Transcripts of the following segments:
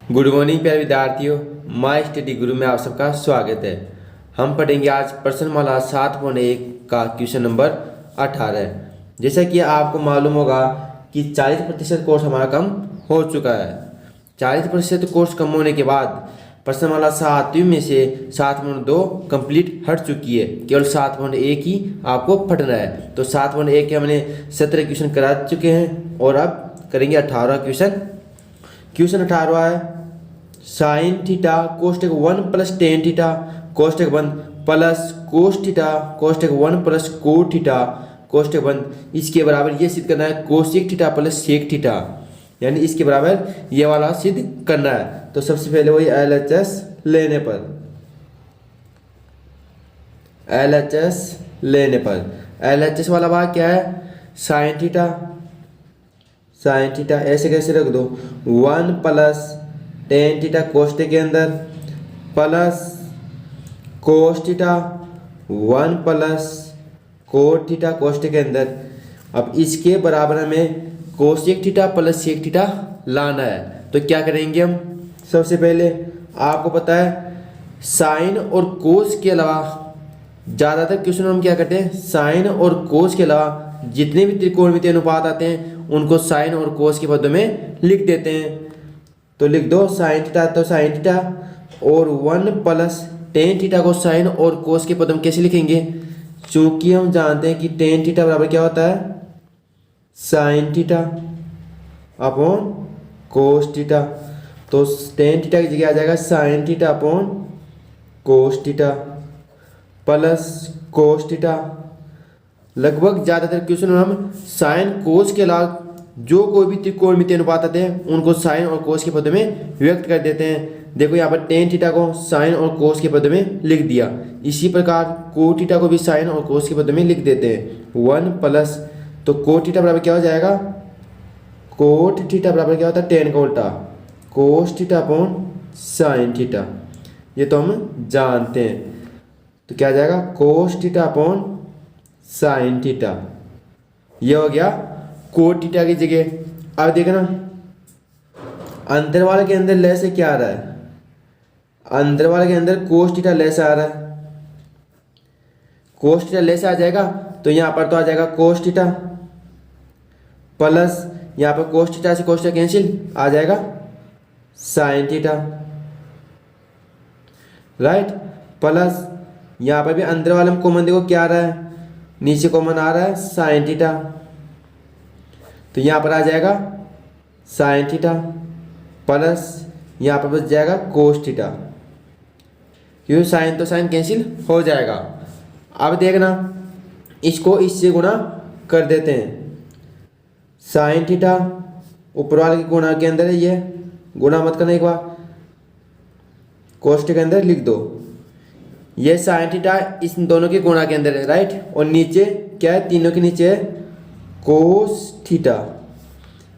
Good morning प्यारे विद्यार्थियों, my study गुरु में आप सबका स्वागत है। हम पढ़ेंगे आज प्रश्नमाला 7.1 का क्वेश्चन नंबर 18। जैसा कि आपको मालूम होगा कि 40% कोर्स हमारा कम हो चुका है। 40% कोर्स कम होने के बाद प्रश्नमाला 7वीं में से 7.2 कंप्लीट हट चुकी है। केवल 7.1 ही आपको पढ़ना है। तो 7.1 के हमने 17 क्वेश्चन करा चुके हैं और अब करेंगे 18 क्वेश्चन। क्वेश्चन 18 है साइन थीटा कोष्टक 1 प्लस टेन थीटा कोष्टक 1 प्लस कोस थीटा कोष्टक 1 प्लस कोट थीटा कोष्टक 1 इसके बराबर ये सिद्ध करना है cosec theta plus sec theta, यानी इसके बराबर ये वाला सिद्ध करना है। तो सबसे पहले वही LHS लेने पर LHS वाला भाग क्या है साइन थीटा ऐसे कैसे रख दो 1 प्लस टेन थीटा कोष्टक के अंदर plus cos theta 1 plus cot theta कोष्टक के अंदर। अब इसके बराबर हमें cosec theta plus sec theta लाना है। तो क्या करेंगे हम, सबसे पहले आपको पता है साइन और कोस के अलावा ज़्यादातर क्वेश्चन हम क्या करते हैं साइन और कोस के अलावा जितने भी त्रिकोणमितीय अनुपात आते हैं उनको साइन और कोस के पदों में लिख देते हैं। तो लिख दो साइन थीटा, तो साइन थीटा और 1 प्लस टेन थीटा को साइन और कोस के पद में कैसे लिखेंगे, चूंकि हम जानते हैं कि टेन थीटा बराबर क्या होता है sine theta upon cos theta. तो टेन थीटा की जगह आ जाएगा साइन थीटा अपॉन कोस थीटा प्लस कोस थीटा। लगभग ज़्यादातर क्वेश्चन में हम साइन कोस के अलावा जो कोई भी त्रिकोणमितीय अनुपात आते हैं उनको साइन और कोस के पद में व्यक्त कर देते हैं। देखो यहाँ पर टेन थीटा को साइन और कोस के पद में लिख दिया। इसी प्रकार कोट थीटा को भी साइन और कोस के पद में लिख देते हैं 1 प्लस, तो कोट थीटा बराबर क्या हो जाएगा कोट थीटा बराबर क्या होता है टेन का उल्टा cos theta upon sine theta, ये तो हम जानते हैं। तो क्या आ जाएगा cos theta upon sine theta, ये हो गया कोट थीटा की जगह। अब देखना अंतरवाल के अंदर ले से क्या आ रहा है, अंतरवाल के अंदर कोस थीटा ले से आ रहा है, कोस थीटा ले से आ जाएगा तो यहाँ पर तो आ जाएगा कोस थीटा प्लस यहाँ पर कोस थीटा से कोस थीटा कैंसिल आ जाएगा साइन थीटा, राइट। प्लस यहाँ पर भी अंदर वाले में कॉमन देखो क्या आ रहा है, नीचे कॉमन आ रहा है साइन थीटा, तो यहाँ पर आ जाएगा साइन थीटा प्लस यहाँ पर बच जाएगा कोस थीटा, क्योंकि साइन तो साइन कैंसिल हो जाएगा। अब देखना इसको इससे गुणा कर देते हैं, साइन थीटा ऊपर वाले के गुणा के अंदर है, ये गुणा मत करना एक बार कोष्टक के अंदर लिख दो, ये साइन थीटा इस दोनों के गुणा के अंदर है, राइट। और नीचे क्या है तीनों के नीचे है कोस थीटा।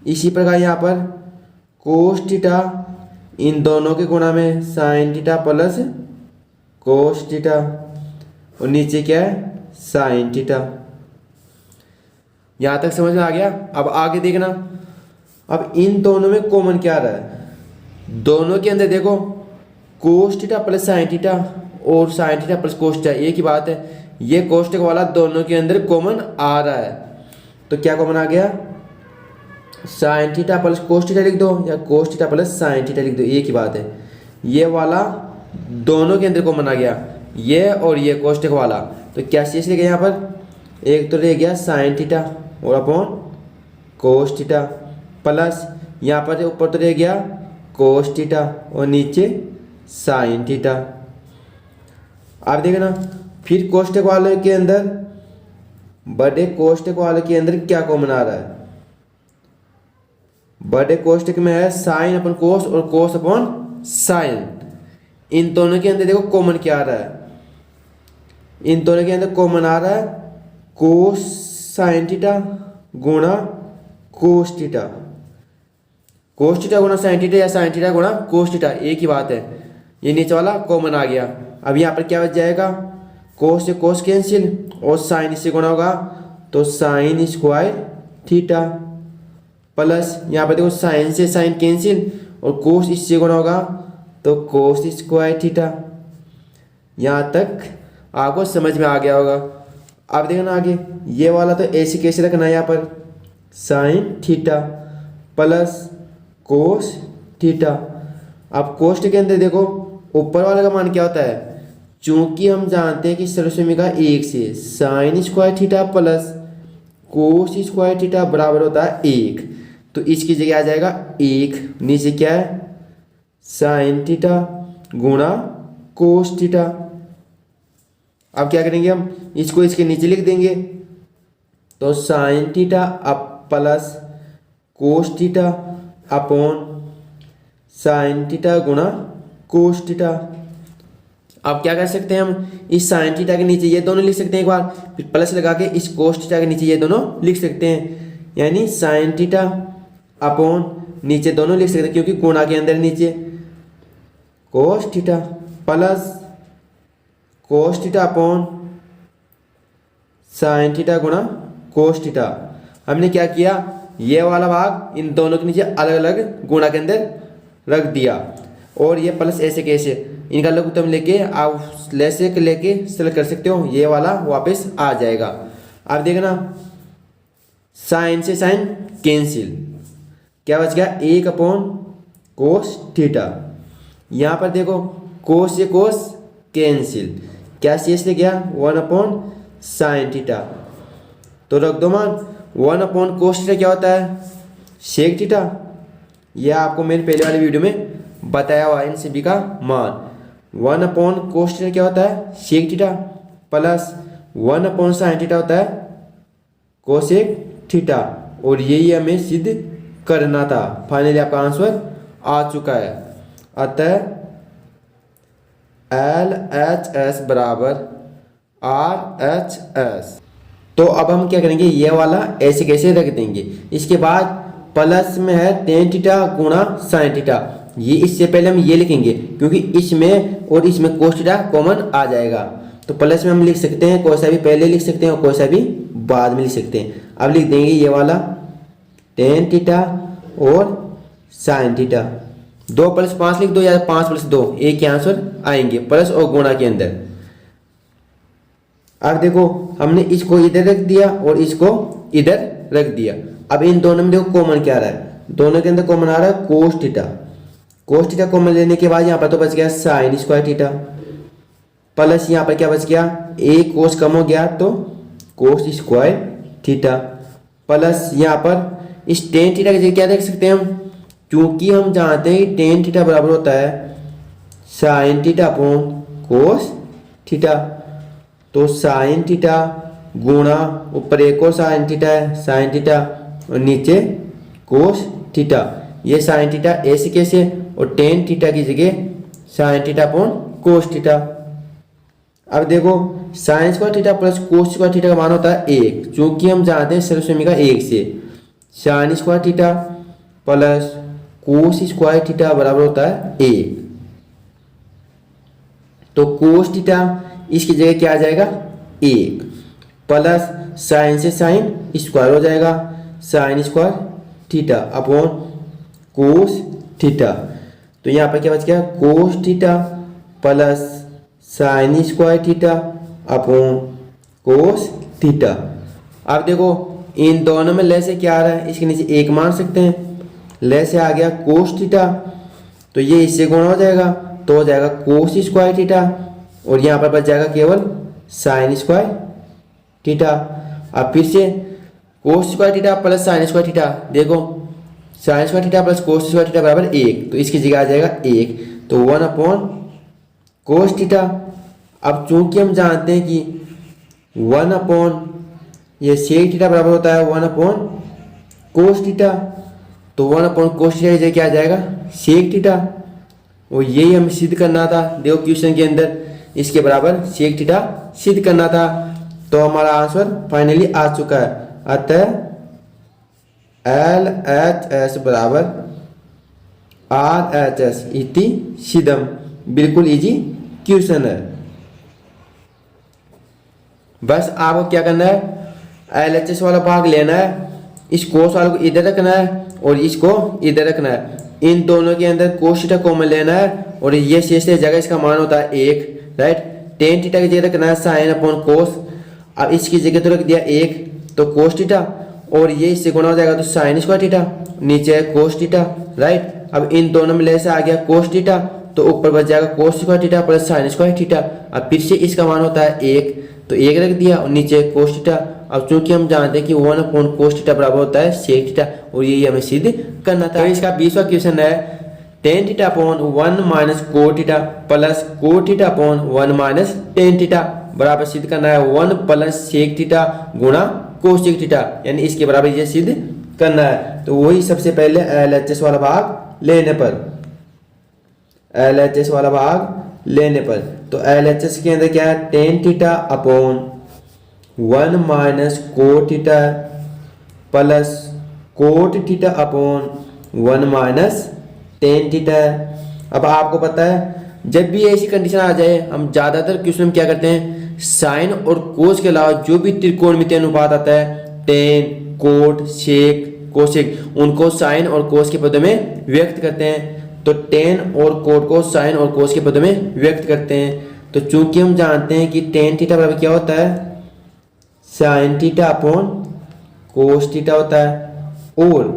इसी प्रकार यहाँ पर कोस थीटा इन दोनों के गुणा में sign theta plus cos theta और नीचे क्या है साइन थीटा। यहाँ तक समझ में आ गया। अब आगे देखना, अब इन दोनों में कॉमन क्या आ रहा है, दोनों के अंदर देखो cos theta plus sine theta और sine theta plus cos theta एक ही बात है। ये कोष्टक वाला दोनों के अंदर कॉमन आ रहा है, तो क्या कॉमन आ गया sign theta plus cos theta लिख दो या कोस थीटा प्लस साइन थीटा लिख दो, एक ही बात है। ये वाला दोनों के अंदर कॉमन आ गया, ये और ये कोष्टक वाला, तो क्या शेष रह गया यहाँ पर, एक तो रह गया साइन थीटा और अपॉन कोस थीटा प्लस यहाँ पर ऊपर तो रह गया कोस थीटा और नीचे साइन थीटा। आप देखना फिर कोष्टक वाले के अंदर बड़े कोष्टक वाले के अंदर क्या कॉमन आ रहा है, बड़े कोष्टक में है साइन अपन कोस और कोस अपॉन साइन। इन दोनों के अंदर देखो कॉमन क्या आ रहा है, इन दोनों के अंदर कॉमन आ रहा है कोस साइन थीटा गुणा कोस थीटा, कोस थीटा गुणा साइन थीटा या साइन थीटा गुणा कोस थीटा एक ही बात है। ये नीचे वाला कॉमन आ गया। अब यहाँ पर क्या बच जाएगा कोस से कोस कैंसिल और साइन इससे गुणा होगा तो साइन स्क्वायर थीटा प्लस यहाँ पर देखो साइन से साइन कैंसिल और कोस इससे गुणा होगा तो कोस स्क्वायर थीटा। यहाँ तक आपको समझ में आ गया होगा। अब देखना आगे, ये वाला तो ऐसे कैसे रखना है, यहाँ पर sine theta plus cos theta. अब कोष्ठ के अंदर देखो ऊपर वाले का मान क्या होता है, चूंकि हम जानते हैं कि सरस्वती का 1 से sign square theta plus cos square theta बराबर होता है 1, तो इसकी जगह आ जाएगा 1, नीचे क्या है साइन थीटा गुणा कोस थीटा। अब क्या करेंगे हम, इसको इसके नीचे लिख देंगे, तो साइन थीटा अब plus cos theta upon sine theta गुणा कोस थीटा। अब क्या कर सकते हैं हम, इस साइन थीटा के नीचे ये दोनों लिख सकते हैं एक बार, फिर प्लस लगा के इस कोस थीटा के नीचे ये दोनों लिख सकते हैं, यानी साइन थीटा अपॉन नीचे दोनों लिख सकते हैं क्योंकि गुणा के अंदर नीचे कोस theta plus cos theta upon sine theta गुणा कोस थीटा। हमने क्या किया, ये वाला भाग इन दोनों के नीचे अलग अलग गुणा के अंदर रख दिया, और ये प्लस ऐसे कैसे, इनका लघुत्तम लेके आप लेसे लेके सेलेक्ट कर सकते हो, ये वाला वापस आ जाएगा। अब देखना साइन से साइन कैंसिल, क्या बच गया 1 अपॉन कोस थीटा। यहाँ पर देखो कोस से कोस कैंसिल, क्या शेष ले गया 1 अपॉन साइन थीटा, तो रख दो मान 1 अपॉन कोस थीटा क्या होता है सेक थीटा। यह आपको मैंने पहले वाले वीडियो में बताया हुआ है इन सभी का मान। 1 अपॉन कोस थीटा क्या होता है sec theta plus 1 upon sine theta होता है कोसेक थीटा, और यही हमें सिद्ध करना था। फाइनली आपका आंसर आ चुका है। अतः LHS बराबर RHS। तो अब हम क्या करेंगे, ये वाला ऐसे कैसे रख देंगे, इसके बाद प्लस में है टेन थीटा गुणा साइन थीटा, ये इससे पहले हम ये लिखेंगे क्योंकि इसमें और इसमें कोस थीटा कॉमन आ जाएगा, तो प्लस में हम लिख सकते हैं, कोई सा भी पहले लिख सकते हैं और कोई सा भी बाद में लिख सकते हैं। अब लिख देंगे ये वाला टेन थीटा और साइन थीटा, 2 + 5 लिख दो या 5 + 2, एक ही आंसर आएंगे प्लस और गुणा के अंदर। अब देखो हमने इसको इधर रख दिया और इसको इधर रख दिया। अब इन दोनों में देखो कॉमन क्या आ रहा है, दोनों के अंदर कॉमन आ रहा है cos theta. Cos theta common लेने के बाद यहाँ पर तो बच गया साइन स्क्वायर थीटा प्लस यहाँ पर क्या बच गया, एक कोस कम हो गया तो कोस स्क्वायर थीटा प्लस यहाँ पर इस टेन थीटा की जगह क्या देख सकते हैं हम, क्योंकि हम जानते हैं टेन थीटा बराबर होता है sine theta upon cos theta, तो साइन थीटा गुणा ऊपर एक और साइन थीटा है साइन थीटा और नीचे कोस थीटा। ये साइन थीटा ऐसे कैसे, और टेन थीटा की जगह sine theta upon cos theta. अब देखो sine square theta plus cos square theta का मान होता है 1, क्योंकि हम जानते हैं सरस्वती का 1 से sign square theta plus cos square theta बराबर होता है 1, तो कोस थीटा इसकी जगह क्या आ जाएगा 1 प्लस साइन से साइन स्क्वायर हो जाएगा sign square theta upon cos theta, तो यहाँ पर क्या बच गया कोस theta plus sine square theta upon cos theta. अब देखो इन दोनों में ले से क्या आ रहा है, इसके नीचे 1 मान सकते हैं, ले से आ गया कोस थीटा, तो ये इससे गुणा हो जाएगा तो हो जाएगा कोस स्क्वायर थीटा, और यहाँ पर बच जाएगा केवल साइन स्क्वायर थीटा। अब फिर से cos square theta plus sine square theta, देखो sine square theta plus cos square theta बराबर 1, तो इसकी जगह आ जाएगा 1, तो 1 अपॉन कोस थीटा। अब चूंकि हम जानते हैं कि 1 अपॉन ये सेक थीटा बराबर होता है 1 अपॉन कोस थीटा, तो 1 अपॉन कोस थीटा की जगह क्या आ जाएगा सेक थीटा, और यही हमें सिद्ध करना था। देखो क्वेश्चन के अंदर इसके बराबर सेक थीटा सिद्ध करना था, तो हमारा आंसर फाइनली आ चुका है। अतः LHS बराबर RHS इति सिद्धम, बिल्कुल इजी क्वेश्चन है। बस आपको क्या करना है, LHS वाला भाग लेना है, इस कोस वाले को इधर रखना है और इसको इधर रखना है, इन दोनों के अंदर कोस थीटा कॉमन लेना है और ये शेष रह जाएगा, इसका मान होता है 1, राइट। टेन थीटा की जगह रखना है साइन अपॉन कोस। अब इसकी जगह तो रख दिया 1, तो कोस थीटा, और ये इससे गुणा हो जाएगा तो साइन स्क्वायर थीटा, नीचे है कोस थीटा, राइट। अब इन दोनों में ले से आ गया कोस थीटा, तो ऊपर बच जाएगा कोस square theta plus sine square theta. अब फिर से इसका मान होता है 1, तो 1 रख दिया और नीचे कोस थीटा। अब चूंकि हम जानते हैं कि 1 अपॉन कोस थीटा बराबर होता है सेक थीटा, और यही हमें सिद्ध करना था। तो इसका 20वां क्वेश्चन है tan theta upon 1 minus cot theta plus cot theta upon 1 minus tan theta बराबर सिद्ध करना है 1 प्लस सेक थीटा गुणा कोसेक थीटा, यानी इसके बराबर ये सिद्ध करना है। तो वही सबसे पहले LHS वाला भाग लेने पर, LHS वाला भाग लेने पर, तो LHS के अंदर क्या है, tan theta upon 1 minus cot theta plus cot theta upon 1 minus tan theta है। अब आपको पता है जब भी ऐसी कंडीशन आ जाए, हम ज़्यादातर क्वेश्चन में क्या करते हैं, साइन और कोस के अलावा जो भी त्रिकोणमितीय अनुपात आता है, टेन, कोट, सेक, कोसेक, उनको साइन और कोस के पदों में व्यक्त करते हैं। तो टेन और कोट को साइन और कोस के पदों में व्यक्त करते हैं। तो चूंकि हम जानते हैं कि टेन थीटा बराबर क्या होता है, sine theta upon cos theta होता है, और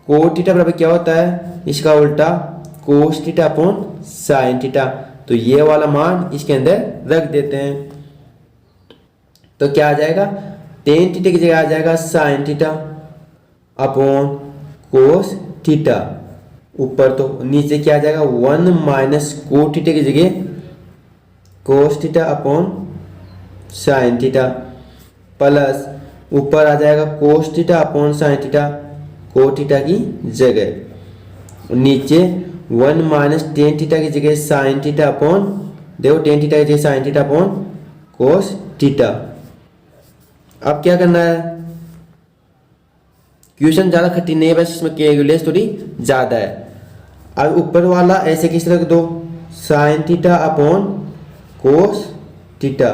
कोट थीटा बराबर क्या होता है, इसका उल्टा cos theta upon sine theta. तो ये वाला मान इसके अंदर रख देते हैं, तो क्या आ जाएगा, टेन थीटा की जगह आ जाएगा साइन थीटा अपॉन कोस थीटा, ऊपर तो नीचे क्या आ जाएगा 1 माइनस कोट थीटा की जगह cos theta upon sine theta, plus ऊपर आ जाएगा cos theta upon sine theta cot theta की जगह, नीचे 1 माइनस टेन थीटा की जगह साइन थीटा अपॉन, देखो टेन थीटा की जगह sine theta upon cos theta. अब क्या करना है, क्वेश्चन ज़्यादा कठिन नहीं है, बस इसमें कैलकुलेशन थोड़ी ज़्यादा है। अब ऊपर वाला ऐसे किस रख दो, sine theta upon cos theta,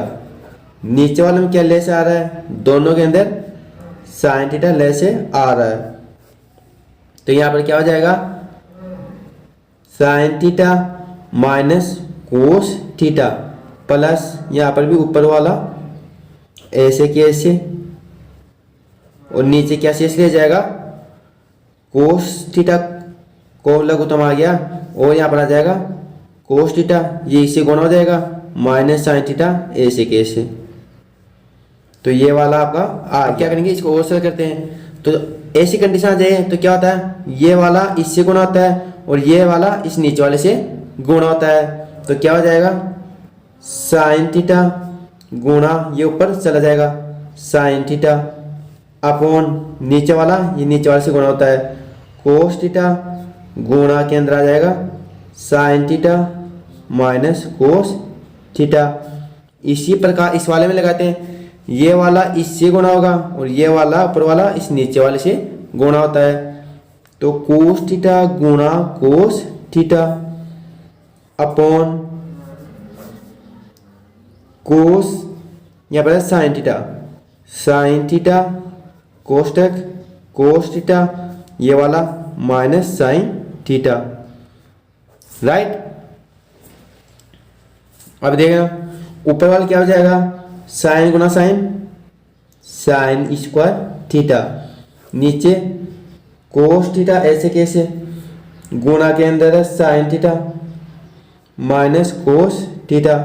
नीचे वाले में क्या ले से आ रहा है, दोनों के अंदर साइन थीटा ले से आ रहा है, तो यहाँ पर क्या हो जाएगा, sign theta minus cos theta plus यहाँ पर भी ऊपर वाला ऐसे के ऐसे, और नीचे क्या शेष रह जाएगा, कोस थीटा को लघुत्तम आ गया, और यहाँ पर आ जाएगा कोस थीटा, ये इससे गुणा हो जाएगा माइनस साइन थीटा ऐसे के ऐसे। तो ये वाला आपका क्या करेंगे, इसको और सरल करते हैं। तो ऐसी कंडीशन आ जाए तो क्या होता है, ये वाला इससे गुणा होता है और ये वाला इस नीचे वाले से गुणा होता है, तो क्या हो जाएगा, साइन थीटा गुणा ये ऊपर चला जाएगा साइन थीटा अपॉन नीचे वाला, ये नीचे वाले से गुणा होता है कोस थीटा गुणा के अंदर आ जाएगा sign theta minus cos theta. इसी प्रकार इस वाले में लगाते हैं, ये वाला इससे गुणा होगा और ये वाला ऊपर वाला इस नीचे वाले से गुणा होता है, तो कोस थीटा गुणा कोस थीटा अपॉन कोस, यहाँ पर साइन थीटा, साइन थीटा कोष्टक कोस थीटा, ये वाला माइनस साइन थीटा, राइट। अब देखना ऊपर वाला क्या हो जाएगा, साइन गुना साइन, साइन स्क्वायर थीटा, नीचे कोस थीटा ऐसे कैसे, गुणा के अंदर है sine theta minus cos theta,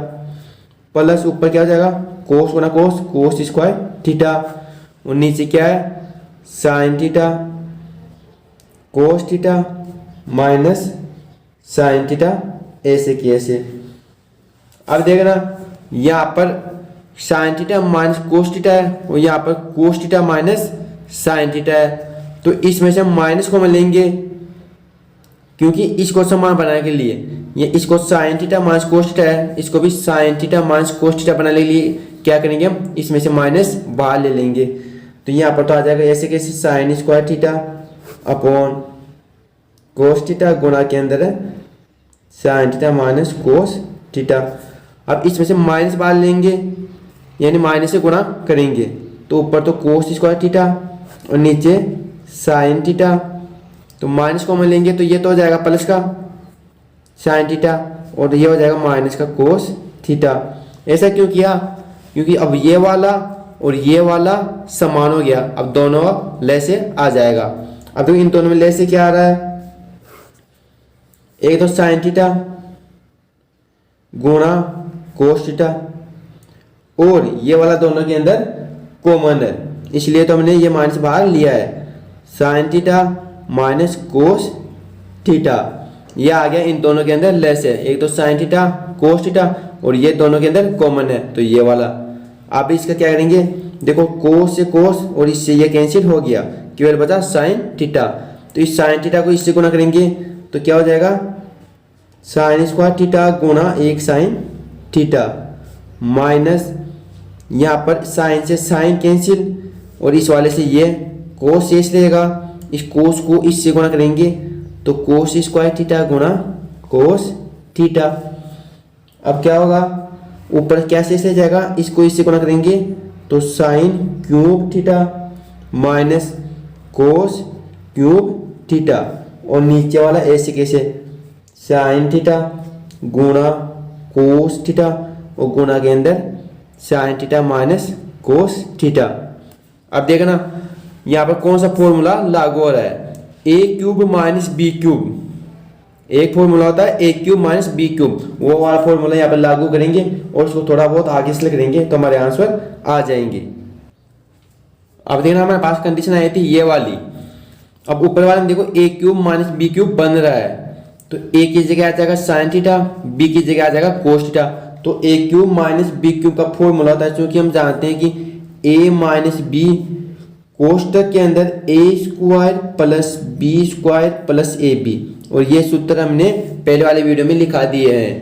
plus ऊपर क्या हो जाएगा, कोस गुना कोस, कोस स्क्वायर थीटा, और नीचे क्या है sine theta cos theta minus sine theta ऐसे की ऐसे। अब देखना यहाँ पर sine theta minus cos theta है और यहाँ पर cos theta minus sine theta है, तो इसमें से हम माइनस को हम लेंगे क्योंकि इसको समान बनाने के लिए, ये इसको sign theta minus cos theta है, इसको भी sign theta minus cos theta बनाने के लिए क्या करेंगे, हम इसमें से माइनस बाहर ले लेंगे। तो यहाँ पर तो आ जाएगा ऐसे कैसे, sign square theta upon cos theta गुणा के अंदर है sine theta minus cos theta. अब इसमें से माइनस बाहर लेंगे यानी माइनस से गुणा करेंगे, तो ऊपर तो कोस स्क्वायर थीटा और नीचे साइन थीटा तो माइनस कॉमन लेंगे तो ये तो हो जाएगा प्लस का साइन थीटा और ये हो जाएगा माइनस का कोस थीटा। ऐसा क्यों किया? क्योंकि अब ये वाला और ये वाला समान हो गया, अब दोनों ले से आ जाएगा। अब देखो इन दोनों में ले से क्या आ रहा है, एक तो साइन थीटा गुणा कोस थीटा और ये वाला दोनों के अंदर कॉमन है, इसलिए तो हमने ये माइनस बाहर लिया है। Sine theta minus cos theta ये आ गया, इन दोनों के अंदर लेस है, एक तो साइन थीटा कोस थीटा और ये दोनों के अंदर कॉमन है तो ये वाला। आप इसका क्या करेंगे, देखो कोस से कोस और इससे ये कैंसिल हो गया, केवल बचा साइन थीटा। तो इस साइन थीटा को इससे गुणा करेंगे तो क्या हो जाएगा, साइन स्क्वायर थीटा गुणा एक साइन थीटा माइनस यहाँ पर साइन से साइन कैंसिल और इस वाले से ये कोस शेष रहेगा, इस कोस को इससे गुणा करेंगे तो कोस स्क्वायर थीटा गुणा कोस थीटा। अब क्या होगा, ऊपर क्या शेष रह जाएगा, इसको इससे गुणा करेंगे तो sine cube theta minus cos cube theta और नीचे वाला ऐसे कैसे साइन थीटा गुणा कोस थीटा और गुणा के अंदर sine theta minus cos theta. अब देखना यहाँ पर कौन सा फॉर्मूला लागू हो रहा है, ए क्यूब माइनस बी क्यूब, एक फॉर्मूला होता है ए क्यूब माइनस बी क्यूब, वो वाला फॉर्मूला यहाँ पर लागू करेंगे और उसको थोड़ा बहुत आगे से करेंगे तो हमारे आंसर आ जाएंगे। अब देखना हमारे पास कंडीशन आई थी ये वाली, अब ऊपर वाले में देखो ए क्यूब माइनस बी क्यूब बन रहा है तो ए की जगह आ जाएगा साइन थीटा, बी की जगह आ जाएगा कोस थीटा। तो A cube minus B cube का फॉर्मूला होता है, क्योंकि हम जानते हैं कि ए माइनस बी कोष्टक के अंदर A square plus B square plus A B, और ये सूत्र हमने पहले वाले वीडियो में लिखा दिए हैं।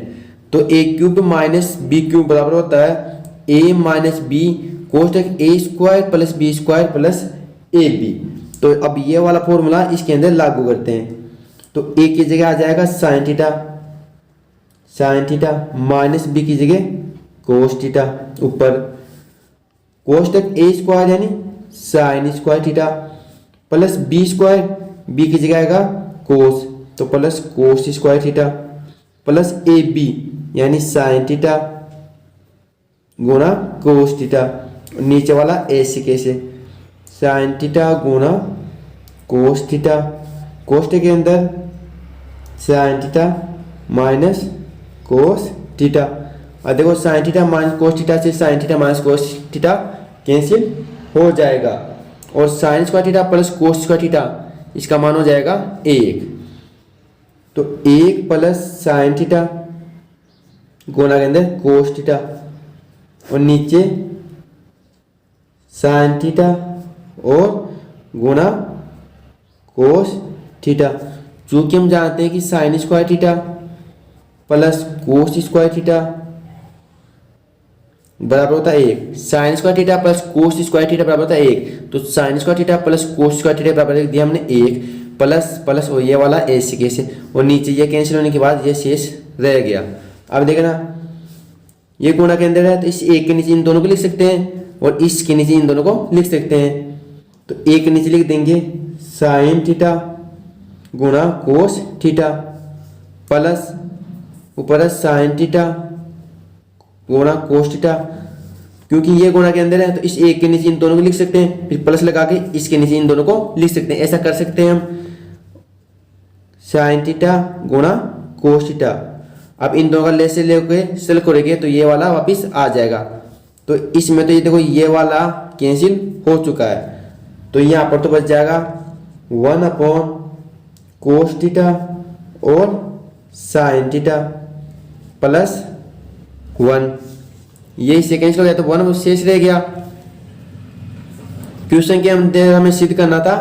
तो A cube minus B cube बराबर होता है ए माइनस बी कोष्टक ए square plus B square plus ए बी। तो अब ये वाला फॉर्मूला इसके अंदर लागू करते हैं तो ए की जगह आ जाएगा साइन थीटा माइनस बी की जगह कोस थीटा, ऊपर कोष्टक ए स्क्वायर यानी sine square theta plus B square, b की जगह आएगा कोस तो plus cos square theta plus ए बी यानी साइन थीटा गुणा कोस थीटा, नीचे वाला ऐसे कैसे साइन थीटा गुणा कोस थीटा, कोष्टक के अंदर sine theta minus cos theta. और देखो sine theta minus cos theta से sine theta minus cos theta cancel हो जाएगा और sine square theta plus cos square theta इसका मान हो जाएगा 1। तो 1 प्लस साइन थीटा गुणा के अंदर कोस थीटा और नीचे साइन थीटा और गुणा कोस थीटा। चूंकि हम जानते हैं कि sign square theta plus cos square theta बराबर होता है 1, sign square theta plus cos square theta बराबर होता है 1, तो sign square theta plus cos square theta बराबर दिया हमने 1 प्लस प्लस और ये वाला ऐसे कैसे और नीचे ये कैंसिल होने के बाद ये शेष रह गया। अब देखना ये गुणा के अंदर है तो इस एक के नीचे इन दोनों को लिख सकते हैं और इसके नीचे इन दोनों को लिख सकते हैं। तो एक के नीचे लिख देंगे साइन थीटा गुणा कोस थीटा प्लस ऊपर है साइन थीटा गुणा कोस थीटा, क्योंकि ये गुणा के अंदर है तो इस एक के नीचे इन दोनों को लिख सकते हैं, फिर प्लस लगा के इसके नीचे इन दोनों को लिख सकते हैं। ऐसा कर सकते हैं हम साइन थीटा गुणा कोस थीटा। अब इन दोनों का लेस से लेके सेल करेंगे तो ये वाला वापस आ जाएगा। तो इसमें तो ये देखो ये वाला कैंसिल हो चुका है तो यहाँ पर तो बच जाएगा 1 अपॉन कोस थीटा और साइन थीटा प्लस 1, ये सेकेंड हो गया तो 1 शेष रह गया। क्वेश्चन के अंदर हमें सिद्ध करना था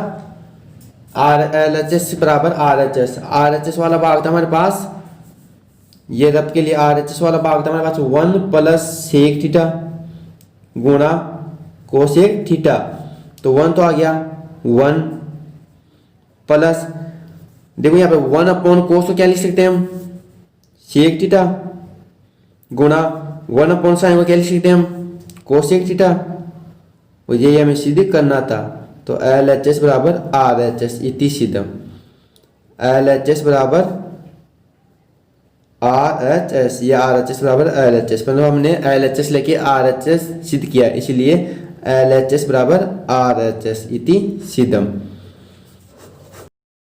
RLHS बराबर RHS, RHS वाला भाग था हमारे पास, ये रब के लिए RHS वाला भाग था हमारे पास 1 प्लस सेक थीटा गुणा कोसेक थीटा, तो 1 तो आ गया 1 प्लस देखो यहाँ पे 1 अपॉन कोस तो क्या लिख सकते हैं हम सेक थीटा गुणा 1 अपॉन साइन को क्या लिख सकते हैं हम कोसेक थीटा, और ये हमें सिद्ध करना था तो LHS बराबर RHS इतनी सीधा। एल एच एस बराबर आर एच एस, या आर एच एस बराबर एल एच एस। मतलब हमने एल एच एस लेके आर एच एस सिद्ध किया, इसलिए एल एच एस बराबर आर एच एस इति सिद्धम।